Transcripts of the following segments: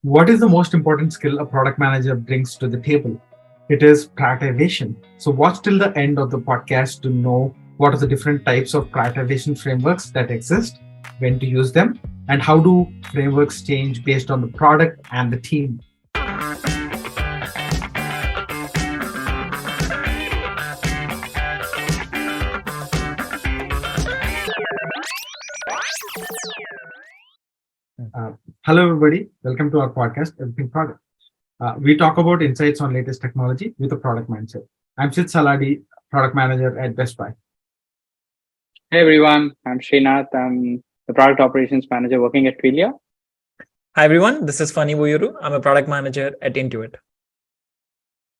What is the most important skill a product manager brings to the table? It is prioritization. So watch till the end of the podcast to know what are the different types of prioritization frameworks that exist, when to use them, and how do frameworks change based on the product and the team. Uh, Hello, everybody. Welcome to our podcast, Everything Product. We talk about insights on latest technology with a product mindset. I'm Sid Saladi, product manager at Best Buy. Hey everyone, I'm Srinath. I'm the product operations manager working at Twilio. Hi everyone, this is Phani. I'm a product manager at Intuit.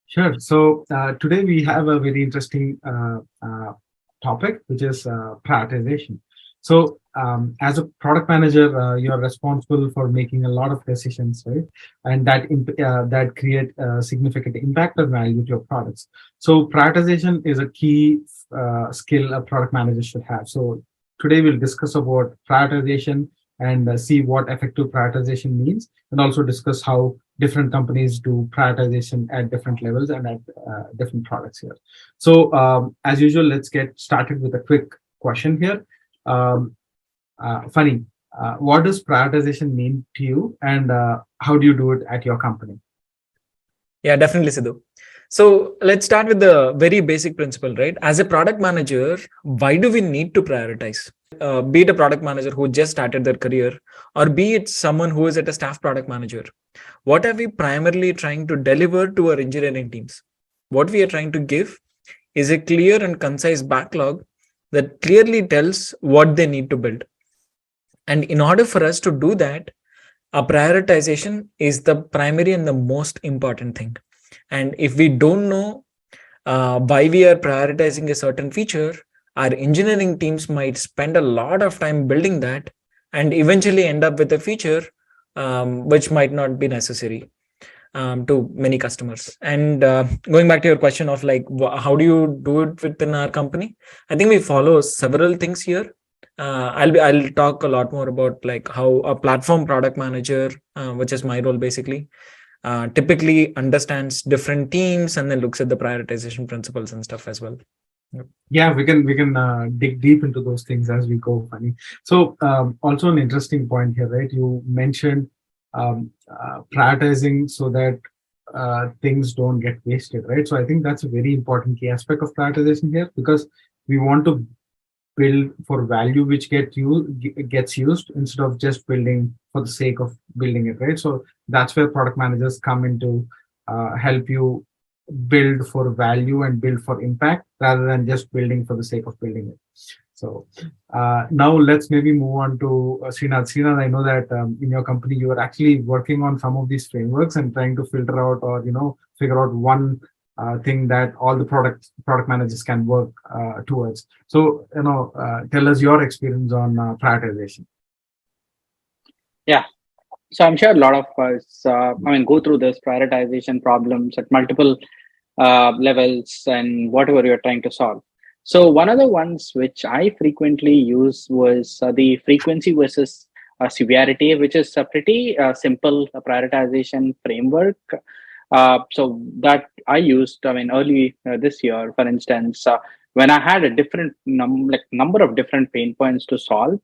Sure. So today we have a very interesting topic, which is prioritization. So as a product manager, you're responsible for making a lot of decisions, right? And that create significant impact or value to your products. So prioritization is a key skill a product manager should have. So today we'll discuss about prioritization and see what effective prioritization means, and also discuss how different companies do prioritization at different levels and at different products here. So as usual, let's get started with a quick question here. Um, Funny, what does prioritization mean to you, and how do you do it at your company? Yeah, definitely, Siddhu. So let's start with the very basic principle, right? As a product manager, why do we need to prioritize? Be it a product manager who just started their career, or be it someone who is at a staff product manager. What are we primarily trying to deliver to our engineering teams? What we are trying to give is a clear and concise backlog that clearly tells what they need to build. And in order for us to do that, a prioritization is the primary and the most important thing. And if we don't know why we are prioritizing a certain feature, our engineering teams might spend a lot of time building that and eventually end up with a feature which might not be necessary to many customers. And going back to your question of like, how do you do it within our company? I think we follow several things here. I'll talk a lot more about like how a platform product manager, which is my role basically, typically understands different teams and then looks at the prioritization principles and stuff as well. Yep. Yeah, we can dig deep into those things as we go, Funny. So also an interesting point here, right? You mentioned prioritizing so that things don't get wasted, right? So I think that's a very important key aspect of prioritization here, because we want to build for value which gets used instead of just building for the sake of building it, right? So that's where product managers come in to help you build for value and build for impact rather than just building for the sake of building it. So now let's maybe move on to Srinath. Srinath, I know that in your company you are actually working on some of these frameworks and trying to filter out, or figure out one thing that all the product managers can work towards. So tell us your experience on prioritization. Yeah, so I'm sure a lot of us, go through this prioritization problems at multiple levels and whatever you're trying to solve. So one of the ones which I frequently use was the frequency versus severity, which is a pretty simple prioritization framework. So that I used, early this year, for instance, when I had a different number of different pain points to solve.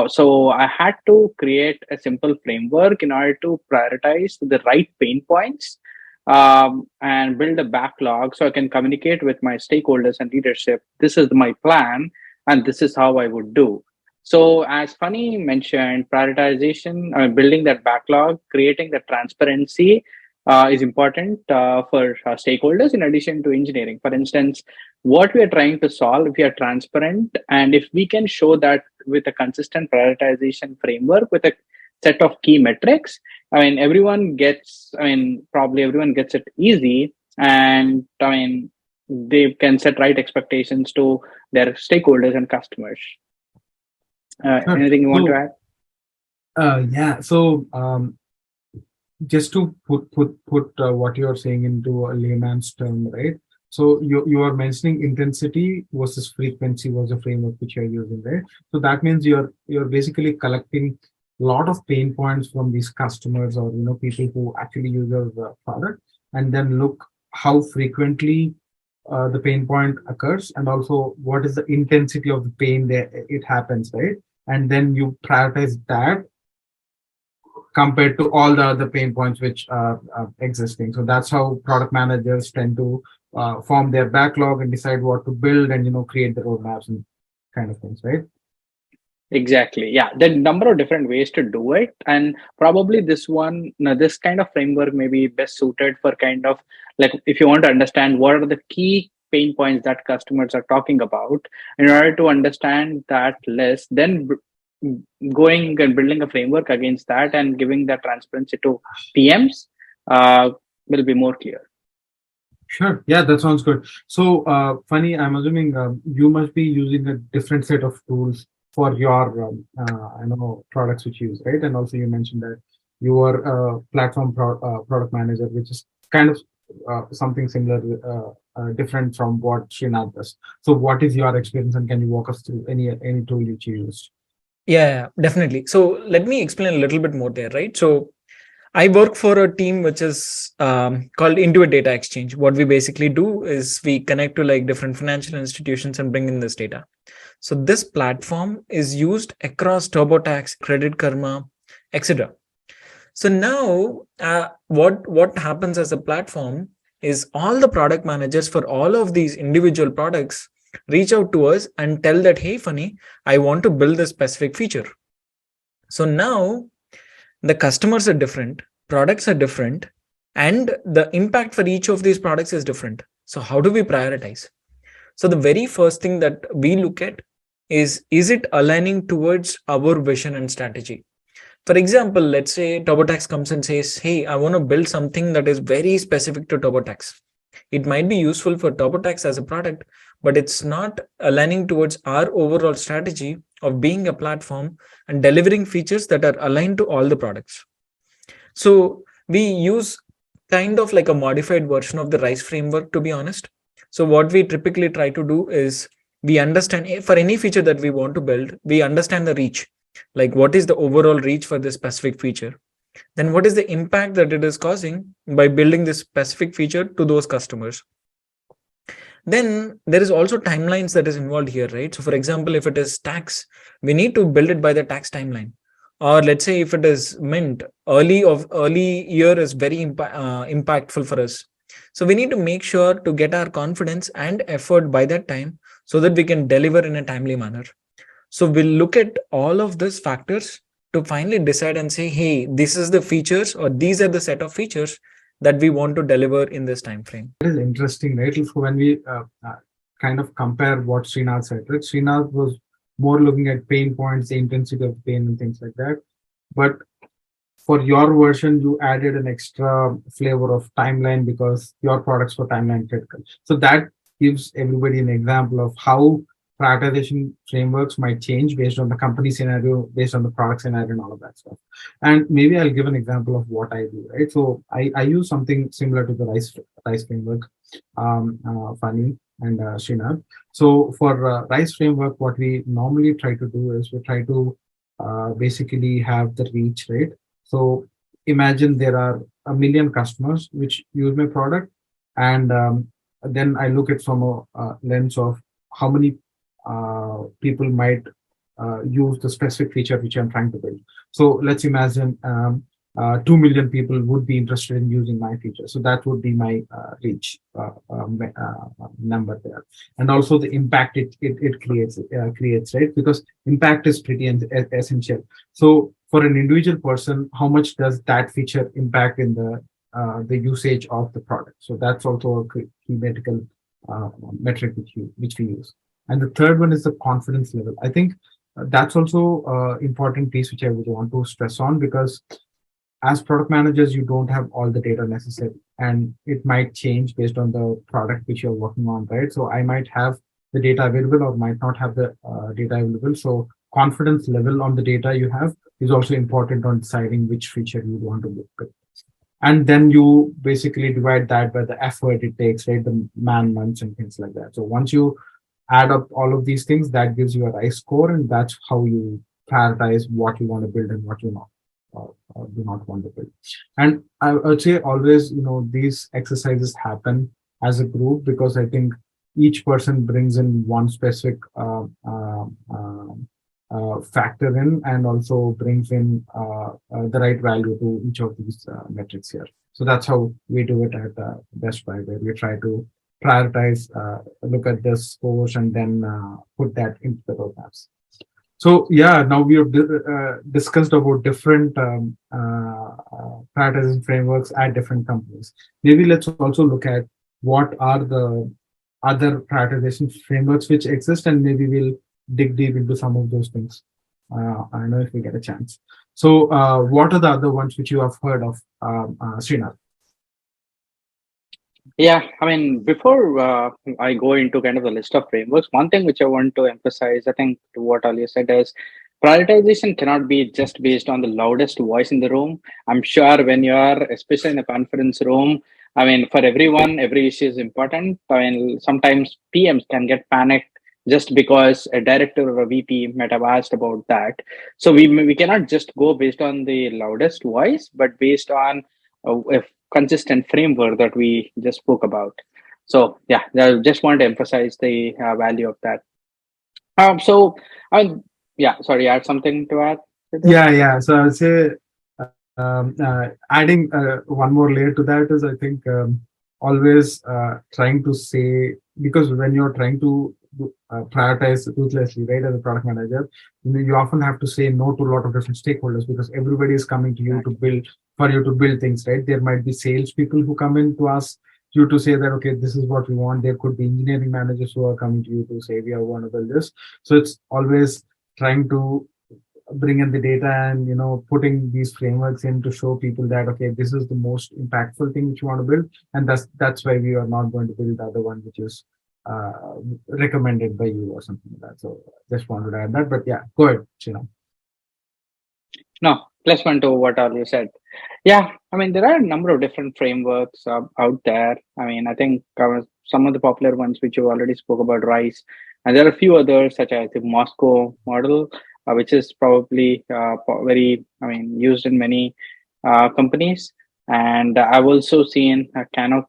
So I had to create a simple framework in order to prioritize the right pain points and build a backlog so I can communicate with my stakeholders and leadership. This is my plan, and this is how I would do. So, as Phani mentioned, prioritization, building that backlog, creating the transparency is important for stakeholders in addition to engineering. For instance, what we are trying to solve, if we are transparent and if we can show that with a consistent prioritization framework with a set of key metrics, probably everyone gets it easy, and they can set right expectations to their stakeholders and customers. Sure. Anything you want to add? Yeah. So just to put what you're saying into a layman's term, right? So you are mentioning intensity versus frequency was a framework which you're using, right? So that means you're basically collecting lot of pain points from these customers or people who actually use your product, and then look how frequently the pain point occurs, and also what is the intensity of the pain that it happens, right? And then you prioritize that compared to all the other pain points which are existing. So that's how product managers tend to form their backlog and decide what to build, and create the roadmaps and kind of things, right? Exactly. Yeah. There are number of different ways to do it. And probably this one, this kind of framework may be best suited for kind of like if you want to understand what are the key pain points that customers are talking about, in order to understand that list, then going and building a framework against that and giving that transparency to PMs uh, will be more clear. Sure. Yeah, that sounds good. So, Funny, I'm assuming you must be using a different set of tools for your, products which you use, right? And also, you mentioned that you are a product manager, which is kind of something similar, different from what Srinath does. So, what is your experience, and can you walk us through any tool which you used? Yeah, definitely. So let me explain a little bit more there, right? So I work for a team which is called Intuit Data Exchange. What we basically do is we connect to like different financial institutions and bring in this data. So this platform is used across TurboTax, Credit Karma, etc. So now, what happens as a platform is all the product managers for all of these individual products reach out to us and tell that, hey, Phani, I want to build this specific feature. So now the customers are different, products are different, and the impact for each of these products is different. So how do we prioritize? So the very first thing that we look at is it aligning towards our vision and strategy? For example, let's say TurboTax comes and says, hey, I want to build something that is very specific to TurboTax. It might be useful for TurboTax as a product, but it's not aligning towards our overall strategy of being a platform and delivering features that are aligned to all the products. So we use kind of like a modified version of the RISE framework, to be honest. So what we typically try to do is we understand for any feature that we want to build, we understand the reach, like what is the overall reach for this specific feature, then what is the impact that it is causing by building this specific feature to those customers. Then there is also timelines that is involved here, right? So for example, if it is tax, we need to build it by the tax timeline. Or let's say if it is mint, early year is very impactful for us. So we need to make sure to get our confidence and effort by that time so that we can deliver in a timely manner. So we'll look at all of these factors to finally decide and say, hey, this is the features or these are the set of features that we want to deliver in this time frame. That is interesting, right? So when we kind of compare what Srinath said, right? Srinath was more looking at pain points, the intensity of pain and things like that. But for your version, you added an extra flavor of timeline because your products were timeline critical. So that gives everybody an example of how prioritization frameworks might change based on the company scenario, based on the product scenario, and all of that stuff. And maybe I'll give an example of what I do, right? So I use something similar to the RISE framework, Phani and Srinath. So for RISE framework, what we normally try to do is we try to basically have the reach, right? So imagine there are a million customers which use my product, and then I look at from a lens of how many people might use the specific feature which I'm trying to build. So let's imagine 2 million people would be interested in using my feature. So that would be my reach number there. And also the impact it creates, right? Because impact is pretty essential. So for an individual person, how much does that feature impact in the usage of the product? So that's also a key medical metric which we use. And the third one is the confidence level. I think that's also important piece which I would want to stress on, because as product managers, you don't have all the data necessary, and it might change based on the product which you're working on, right? So I might have the data available or might not have the data available. So confidence level on the data you have is also important on deciding which feature you want to look at. And then you basically divide that by the effort it takes, right? The man months and things like that. So once you add up all of these things, that gives you a RISE score, and that's how you prioritize what you want to build and what you not do not want to build. And I would say always, these exercises happen as a group, because I think each person brings in one specific factor in, and also brings in the right value to each of these metrics here. So that's how we do it at Best Buy, where we try to prioritize, look at the scores, and then put that into the roadmaps. So yeah, now we have discussed about different prioritization frameworks at different companies. Maybe let's also look at what are the other prioritization frameworks which exist, and maybe we'll dig deep into some of those things. I know if we get a chance. So what are the other ones which you have heard of, Srinath? Yeah, I mean, before I go into kind of the list of frameworks, one thing which I want to emphasize, I think to what Ali said, is prioritization cannot be just based on the loudest voice in the room. I'm sure when you are, especially in a conference room, I mean, for everyone, every issue is important. I mean, sometimes PMs can get panicked just because a director or a VP might have asked about that. So we cannot just go based on the loudest voice, but based on if consistent framework that we just spoke about. So yeah, I just want to emphasize the value of that. So yeah, sorry, add something to add, Siddhu? Yeah. So I would say, adding one more layer to that is, I think, always trying to say, because when you're trying to prioritize ruthlessly, right, as a product manager, you often have to say no to a lot of different stakeholders, because everybody is coming to you to build, for you to build things, right? There might be sales people who come in to ask you to say that, okay, this is what we want. There could be engineering managers who are coming to you to say, we want to build this. So it's always trying to bring in the data, and putting these frameworks in to show people that, okay, this is the most impactful thing which you want to build, and that's why we are not going to build the other one which is recommended by you or something like that. So just wanted to add that. But yeah, go ahead, Srinath. No, plus one to what all you said. Yeah, I mean, there are a number of different frameworks out there. I mean, I think some of the popular ones which you already spoke about, RISE, and there are a few others such as the Moscow model, which is probably very, I mean, used in many companies. And I've also seen a Kano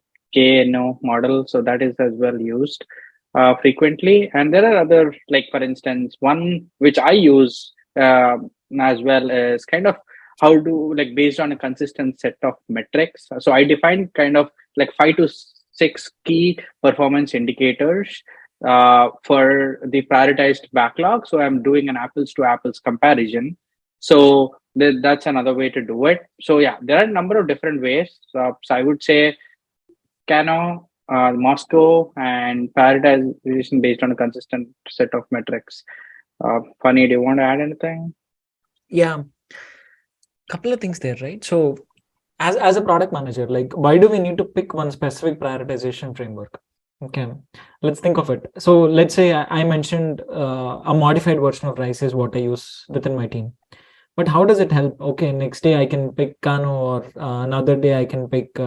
model, so that is as well used frequently. And there are other, like for instance, one which I use as well is kind of how to, like, based on a consistent set of metrics. So I defined kind of like 5 to 6 key performance indicators for the prioritized backlog. So I'm doing an apples to apples comparison. So that's another way to do it. So yeah, there are a number of different ways. So I would say Kano, Moscow, and prioritization based on a consistent set of metrics. Phani, do you want to add anything? Yeah, couple of things there, right? So as a product manager, like, why do we need to pick one specific prioritization framework? Okay, let's think of it. So let's say I mentioned a modified version of RISE is what I use within my team. But how does it help? Okay, next day I can pick Kano, or another day I can pick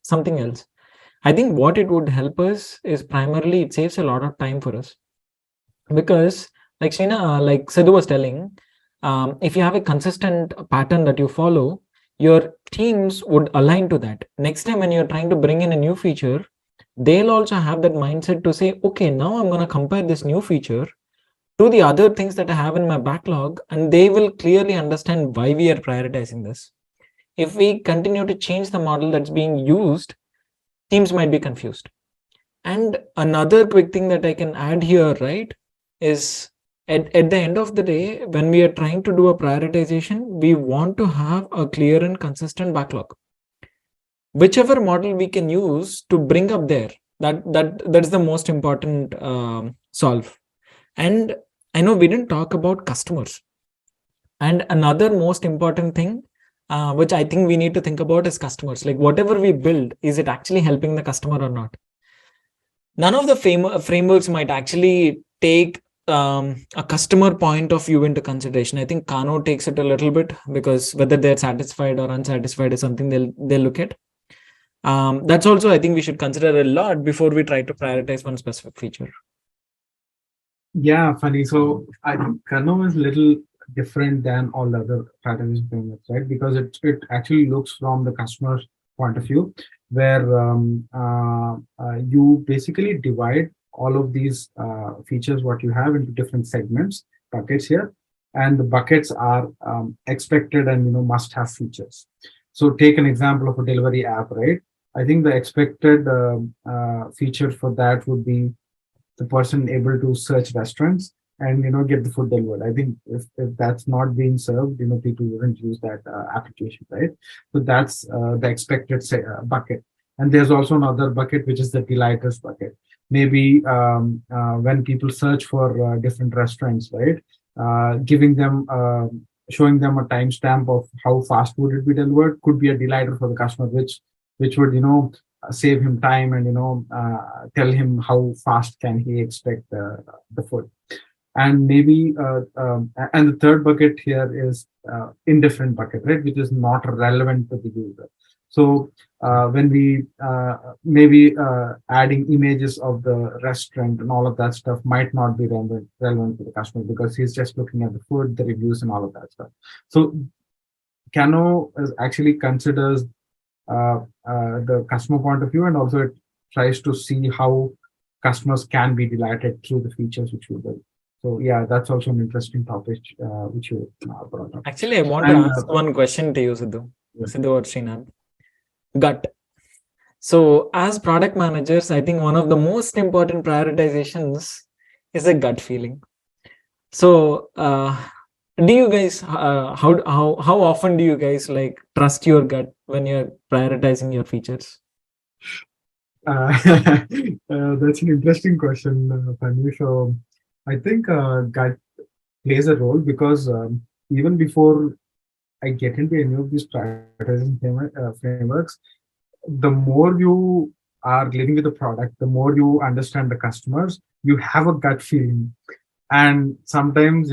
something else. I think what it would help us is primarily it saves a lot of time for us, because like like Siddhu was telling, if you have a consistent pattern that you follow, your teams would align to that. Next time when you're trying to bring in a new feature, they'll also have that mindset to say, okay, now I'm going to compare this new feature to the other things that I have in my backlog, and they will clearly understand why we are prioritizing this. If we continue to change the model that's being used, teams might be confused. And another quick thing that I can add here, right, is at the end of the day, when we are trying to do a prioritization, we want to have a clear and consistent backlog. Whichever model we can use to bring up there, that's the most important solve. And I know we didn't talk about customers. And another most important thing, which I think we need to think about, is customers. Like, whatever we build, is it actually helping the customer or not? None of the frameworks might actually take a customer point of view into consideration. I think Kano takes it a little bit, because whether they're satisfied or unsatisfied is something they'll look at. That's also, I think, we should consider a lot before we try to prioritize one specific feature. Yeah, funny. So I think Kano is a little different than all the other prioritization frameworks, right? Because it actually looks from the customer's point of view, where you basically divide all of these features what you have into different segments, buckets here, and the buckets are expected and must have features. So take an example of a delivery app, right? I think the expected feature for that would be the person able to search restaurants and get the food delivered. I think if that's not being served, people wouldn't use that application, right? So that's the expected bucket. And there's also another bucket which is the delighters bucket. Maybe when people search for different restaurants, right? Giving them showing them a timestamp of how fast would it be delivered could be a delighter for the customer, which would save him time and tell him how fast can he expect the food. And maybe and the third bucket here is indifferent bucket, right, which is not relevant to the user. So when we maybe adding images of the restaurant and all of that stuff might not be relevant to the customer because he's just looking at the food, the reviews and all of that stuff. So Kano is actually considers the customer point of view, and also it tries to see how customers can be delighted through the features which we build. So yeah, that's also an interesting topic which you brought up. Actually, I want to ask one question to you, Siddhu. Yes. Siddhu or Srinath. Gut. So as product managers, I think one of the most important prioritizations is a gut feeling. So do you guys how often do you guys like trust your gut when you're prioritizing your features? That's an interesting question, Phani. So I think gut plays a role because even before I get into any of these prioritizing frameworks, the more you are living with the product, the more you understand the customers, you have a gut feeling. And sometimes,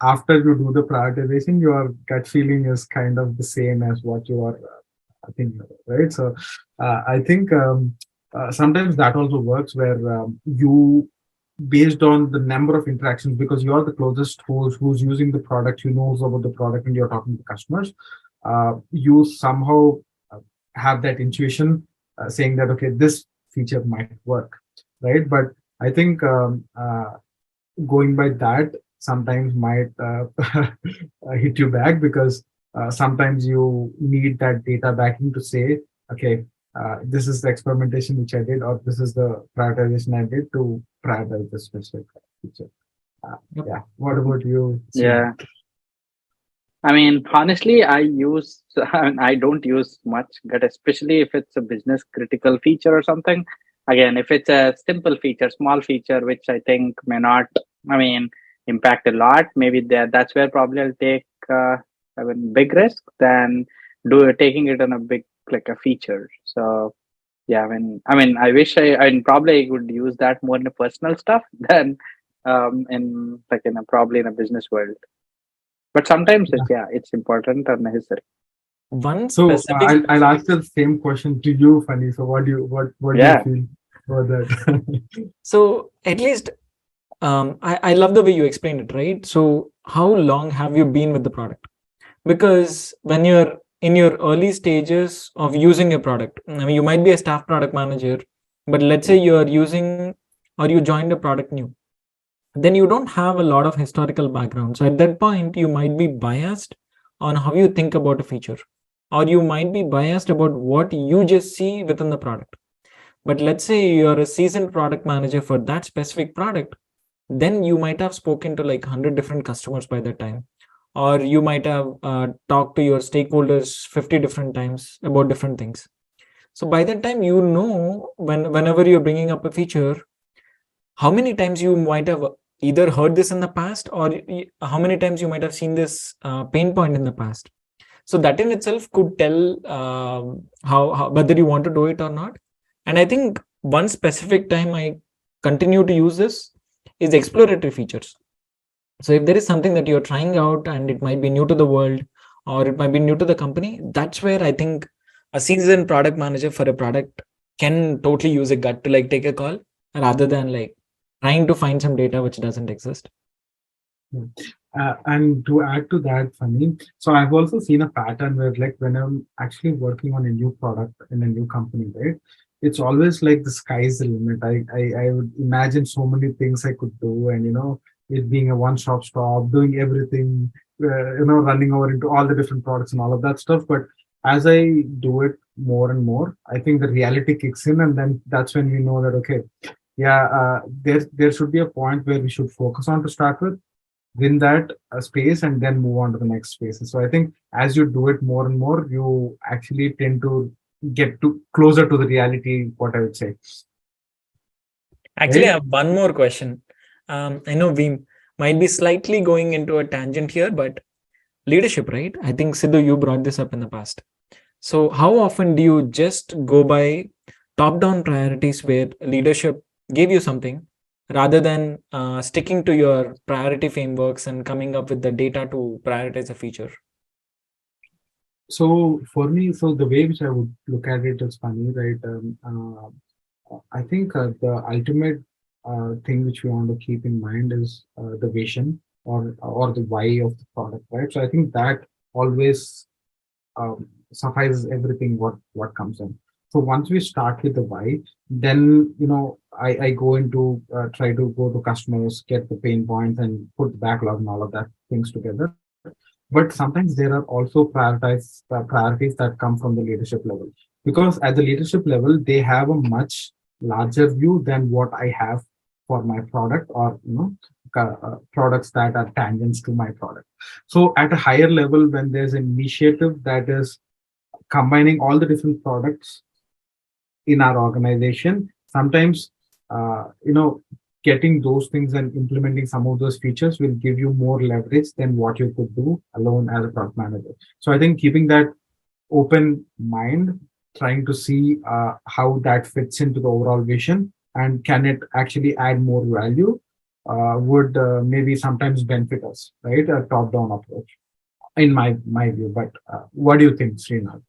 after you do the prioritization, your gut feeling is kind of the same as what you are thinking, right? So I think sometimes that also works where you, based on the number of interactions, because you're the closest who's using the product, who knows about the product, and you're talking to customers, you somehow have that intuition saying that, okay, this feature might work, right? But I think going by that sometimes might hit you back because sometimes you need that data backing to say, okay, this is the experimentation which I did, or this is the prioritization I did to prioritize the specific feature. Yeah. What about you? Yeah. I mean, honestly, I don't use much gut, especially if it's a business critical feature or something. Again, if it's a simple feature, small feature, which I think may not, impact a lot, maybe that's where probably I'll take big risk than taking it on a big, like a feature. So yeah, I wish I probably would use that more in the personal stuff than probably in a business world. But sometimes it's important or necessary. So I'll ask the same question to you, Phani. So what do you feel about that? So at least I love the way you explained it, right? So how long have you been with the product? Because when you're in your early stages of using a product, you might be a staff product manager, but let's say you're using or you joined a product new, then you don't have a lot of historical background. So at that point, you might be biased on how you think about a feature, or you might be biased about what you just see within the product. But let's say you're a seasoned product manager for that specific product, then you might have spoken to like 100 different customers by that time, or you might have talked to your stakeholders 50 different times about different things. So by that time, whenever you're bringing up a feature, how many times you might have either heard this in the past, or how many times you might have seen this pain point in the past. So that in itself could tell how whether you want to do it or not. And I think one specific time I continue to use this is exploratory features. So if there is something that you're trying out and it might be new to the world or it might be new to the company, that's where I think a seasoned product manager for a product can totally use a gut to like take a call rather than like trying to find some data which doesn't exist. And to add to that, Funny, so I've also seen a pattern where, like, when I'm actually working on a new product in a new company, right? It's always like the sky's the limit. I would imagine so many things I could do, and it being a one-stop shop, doing everything, running over into all the different products and all of that stuff. But as I do it more and more, I think the reality kicks in, and then that's when we know that okay, yeah, there should be a point where we should focus on to start with, win that space, and then move on to the next spaces. So I think as you do it more and more, you actually tend to get to closer to the reality, what I would say, Actually, I right? have one more question. I know we might be slightly going into a tangent here, but leadership, right? I think Siddhu, you brought this up in the past. So, how often do you just go by top down priorities where leadership gave you something rather than sticking to your priority frameworks and coming up with the data to prioritize a feature? So for me, so the way which I would look at it is funny, right? I think the ultimate thing which we want to keep in mind is the vision or the why of the product, right? So I think that always suffices everything what comes in. So once we start with the why, then I go into try to go to customers, get the pain points, and put the backlog and all of that things together. But sometimes there are also priorities that come from the leadership level, because at the leadership level they have a much larger view than what I have for my product, or products that are tangents to my product. So at a higher level, when there's an initiative that is combining all the different products in our organization, sometimes getting those things and implementing some of those features will give you more leverage than what you could do alone as a product manager. So I think keeping that open mind, trying to see how that fits into the overall vision, and can it actually add more value, would maybe sometimes benefit us, right? A top down approach, in my view. But what do you think, Srinath?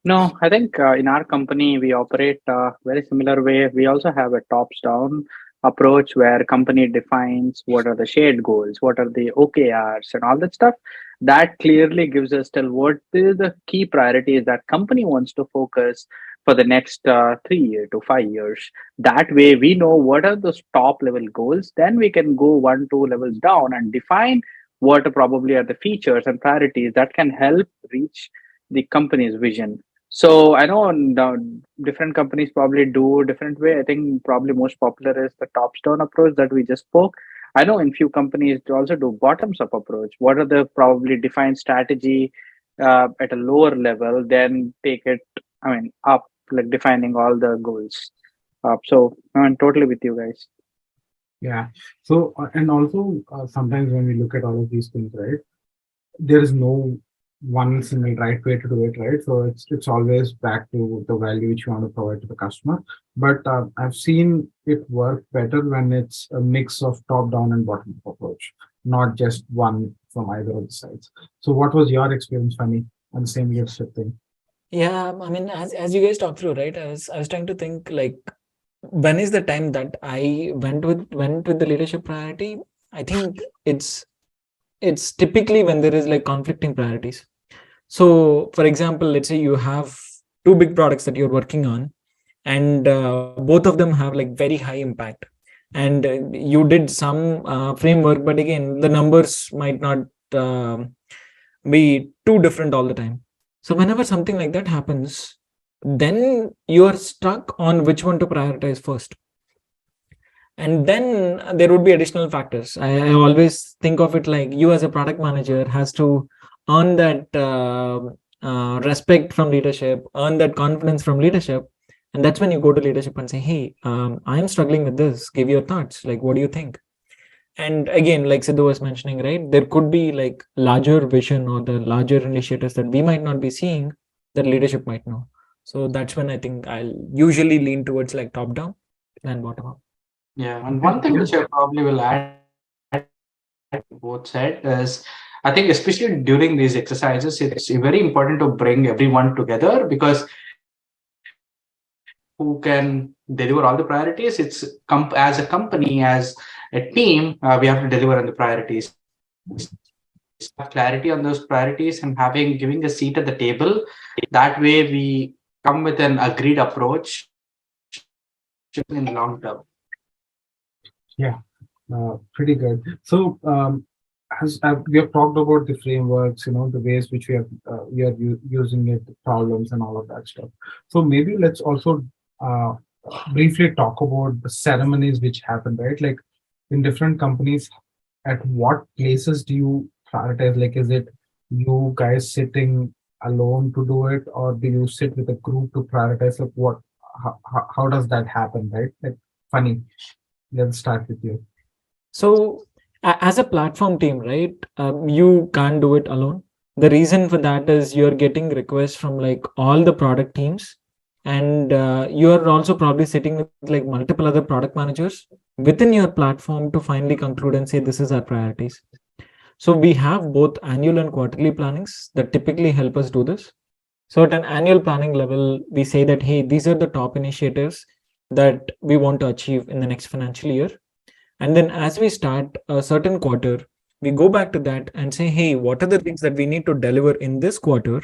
No, I think in our company we operate very similar way. We also have a tops down approach where company defines what are the shared goals, what are the OKRs and all that stuff. That clearly gives us till what is the key priorities that company wants to focus for the next 3 year to 5 years. That way we know what are those top level goals. Then we can go one, two levels down and define what probably are the features and priorities that can help reach the company's vision. So I know different companies probably do different way. I think probably most popular is the tops down approach that we just spoke. I know in few companies they also do bottoms up approach. What are the probably defined strategy at a lower level, then take it, I mean, up, like defining all the goals. So I'm totally with you guys. Yeah. So and also sometimes when we look at all of these things, right, there is no one single right way to do it, right? So it's always back to the value which you want to provide to the customer. But I've seen it work better when it's a mix of top down and bottom up approach, not just one from either of the sides. So what was your experience, Funny, on the same leadership thing? Yeah, I mean, as you guys talk through, right? I was trying to think like when is the time that I went with the leadership priority? I think it's typically when there is like conflicting priorities. So, for example, let's say you have two big products that you're working on, and both of them have like very high impact. And you did some framework, but again, the numbers might not be too different all the time. So, whenever something like that happens, then you are stuck on which one to prioritize first. And then there would be additional factors. I always think of it like you as a product manager has to earn that respect from leadership, earn that confidence from leadership. And that's when you go to leadership and say, hey, I am struggling with this. Give your thoughts. Like, what do you think? And again, like Siddhu was mentioning, right, there could be like larger vision or the larger initiatives that we might not be seeing that leadership might know. So that's when I think I'll usually lean towards like top down and bottom up. Yeah, and one thing which I probably will add to both said is I think especially during these exercises, it's very important to bring everyone together because who can deliver all the priorities. It's as a company, as a team, we have to deliver on the priorities. Have clarity on those priorities and giving a seat at the table. That way, we come with an agreed approach in the long term. Yeah, pretty good. So, as we have talked about the frameworks, the ways which we are using it, the problems, and all of that stuff. So maybe let's also uh, briefly talk about the ceremonies which happen, right? Like in different companies, at what places do you prioritize? Like, is it you guys sitting alone to do it, or do you sit with a group to prioritize? Like, how does that happen, right? Like, funny. Let's start with you. So, as a platform team, right, you can't do it alone. The reason for that is you're getting requests from like all the product teams, and you're also probably sitting with like multiple other product managers within your platform to finally conclude and say, this is our priorities. So, we have both annual and quarterly plannings that typically help us do this. So, at an annual planning level, we say that, hey, these are the top initiatives that we want to achieve in the next financial year. And then as we start a certain quarter, we go back to that and say, hey, what are the things that we need to deliver in this quarter?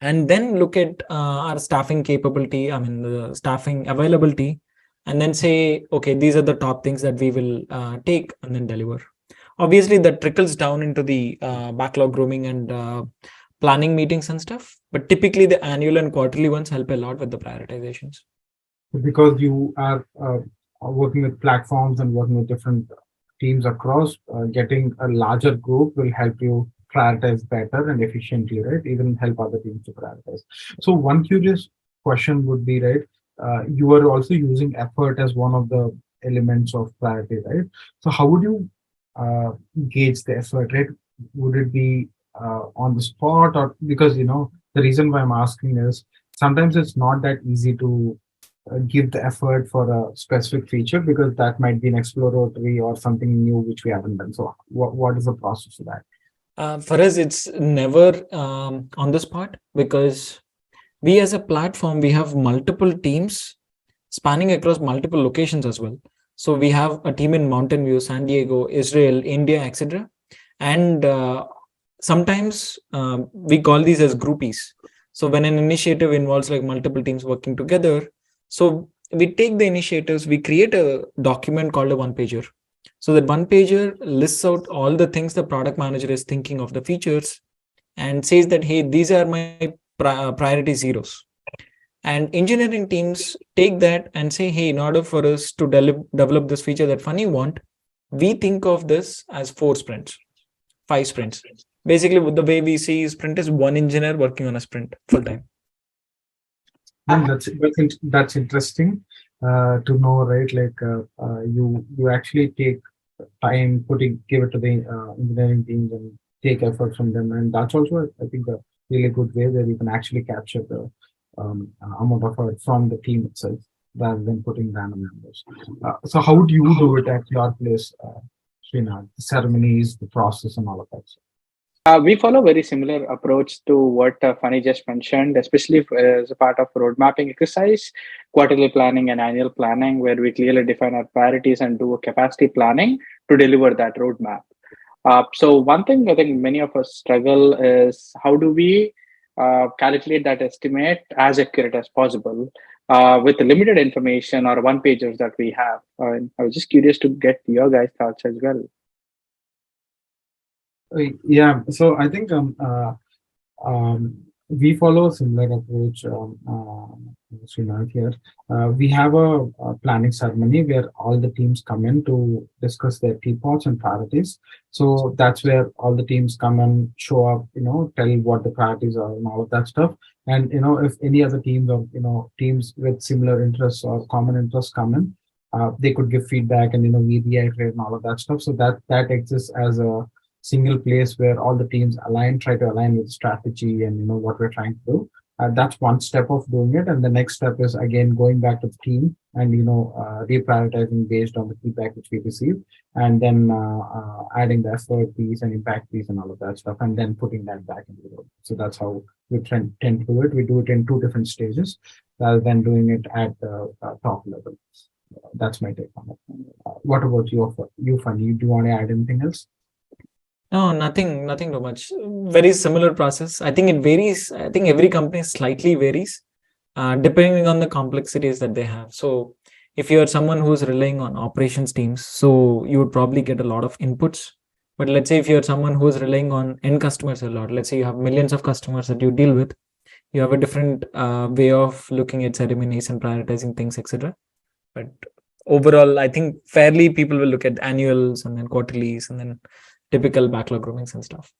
And then look at our staffing capability, the staffing availability, and then say, okay, these are the top things that we will take and then deliver. Obviously, that trickles down into the backlog grooming and planning meetings and stuff. But typically, the annual and quarterly ones help a lot with the prioritizations. Because you are working with platforms and working with different teams across, getting a larger group will help you prioritize better and efficiently, right? Even help other teams to prioritize. So one curious question would be, right, you are also using effort as one of the elements of priority, right? So how would you gauge the effort, right? Would it be on the spot, or because the reason why I'm asking is sometimes it's not that easy to give the effort for a specific feature because that might be an exploratory or something new which we haven't done. So what is the process of that? For us, it's never on the spot, because we as a platform, we have multiple teams spanning across multiple locations as well. So we have a team in Mountain View, San Diego, Israel, India, etc. And sometimes we call these as groupies. So when an initiative involves like multiple teams working together, so we take the initiatives, we create a document called a one pager. So that one pager lists out all the things the product manager is thinking of the features and says that, hey, these are my priority zeros. And engineering teams take that and say, hey, in order for us to develop this feature that Phani want, we think of this as 4 sprints, 5 sprints. Basically, the way we see sprint is one engineer working on a sprint full time. That's interesting to know, right? Like you actually take time, give it to the engineering teams and take effort from them, and that's also I think a really good way where you can actually capture the amount of effort from the team itself rather than putting random numbers. So how would you do it at your place, Srinath? The ceremonies, the process, and all of that stuff. We follow very similar approach to what Phani just mentioned, especially as a part of road mapping exercise, quarterly planning and annual planning, where we clearly define our priorities and do a capacity planning to deliver that roadmap. So one thing I think many of us struggle is how do we calculate that estimate as accurate as possible with the limited information or one pagers that we have. I was just curious to get your guys' thoughts as well. Yeah, so I think we follow a similar approach, Srinath here. We have a planning ceremony where all the teams come in to discuss their key points and priorities. So that's where all the teams come and show up, tell what the priorities are and all of that stuff. And, if any other teams or, teams with similar interests or common interests come in, they could give feedback and, we reiterate and all of that stuff. So that exists as a single place where all the teams try to align with strategy and what we're trying to do. That's one step of doing it, and the next step is again going back to the team and reprioritizing based on the feedback which we receive, and then adding the effort piece and impact piece and all of that stuff, and then putting that back into the road. So that's how we tend to do it. We do it in two different stages rather than doing it at the top level. That's my take on it. What about you, Phani? Do you want to add anything else? No, nothing too much. Very similar process. I think it varies. I think every company slightly varies, depending on the complexities that they have. So if you're someone who's relying on operations teams, so you would probably get a lot of inputs. But let's say if you're someone who's relying on end customers a lot, let's say you have millions of customers that you deal with, you have a different way of looking at ceremonies and prioritizing things, etc. But overall, I think fairly people will look at annuals and then quarterlies and then typical backlog groomings and stuff.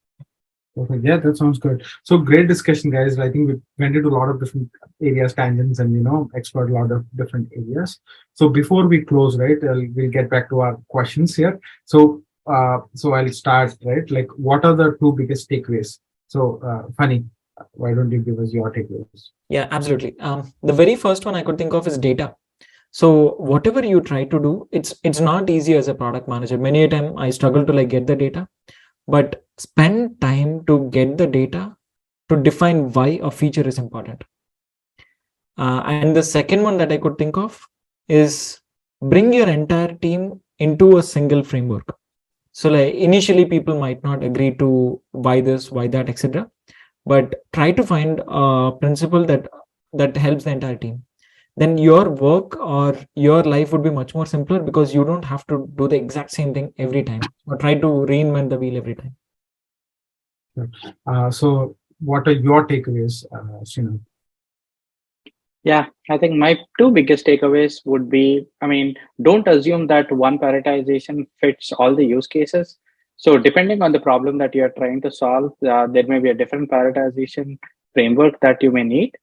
Okay, yeah, that sounds good. So great discussion, guys. I think we went into a lot of different areas, tangents, and explored a lot of different areas. So before we close, right, we'll get back to our questions here. So I'll start, right? Like, what are the two biggest takeaways? So, Phani, why don't you give us your takeaways? Yeah, absolutely. The very first one I could think of is data. So whatever you try to do, it's not easy as a product manager. Many a time I struggle to get the data, but spend time to get the data to define why a feature is important. And the second one that I could think of is bring your entire team into a single framework. So initially people might not agree to why this, why that, etc. But try to find a principle that helps the entire team. Then your work or your life would be much more simpler because you don't have to do the exact same thing every time or try to reinvent the wheel every time. So what are your takeaways, Srinath? Yeah, I think my two biggest takeaways would be, don't assume that one prioritization fits all the use cases. So depending on the problem that you're trying to solve, there may be a different prioritization framework that you may need.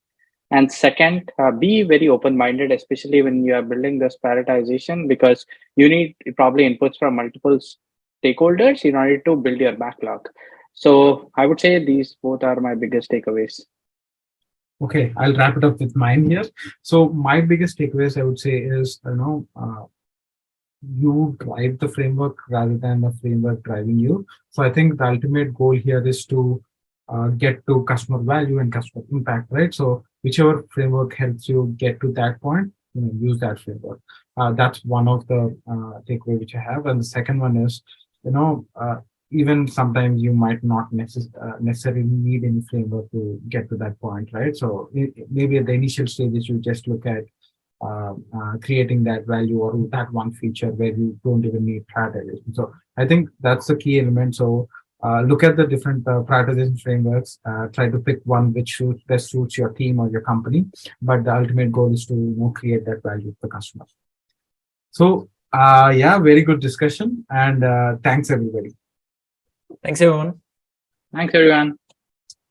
And second, be very open-minded, especially when you are building this prioritization, because you need probably inputs from multiple stakeholders in order to build your backlog. So I would say these both are my biggest takeaways. Okay, I'll wrap it up with mine here. So my biggest takeaways, I would say, is you drive the framework rather than the framework driving you. So I think the ultimate goal here is to get to customer value and customer impact, right? So whichever framework helps you get to that point, use that framework. That's one of the takeaway which I have. And the second one is, even sometimes you might not necessarily need any framework to get to that point, right? So maybe at the initial stages, you just look at creating that value or that one feature where you don't even need prioritization. So I think that's the key element. So look at the different prioritization frameworks, try to pick one which best suits your team or your company. But the ultimate goal is to create that value for customers. So yeah, very good discussion, and thanks everybody. Thanks everyone. Thanks everyone.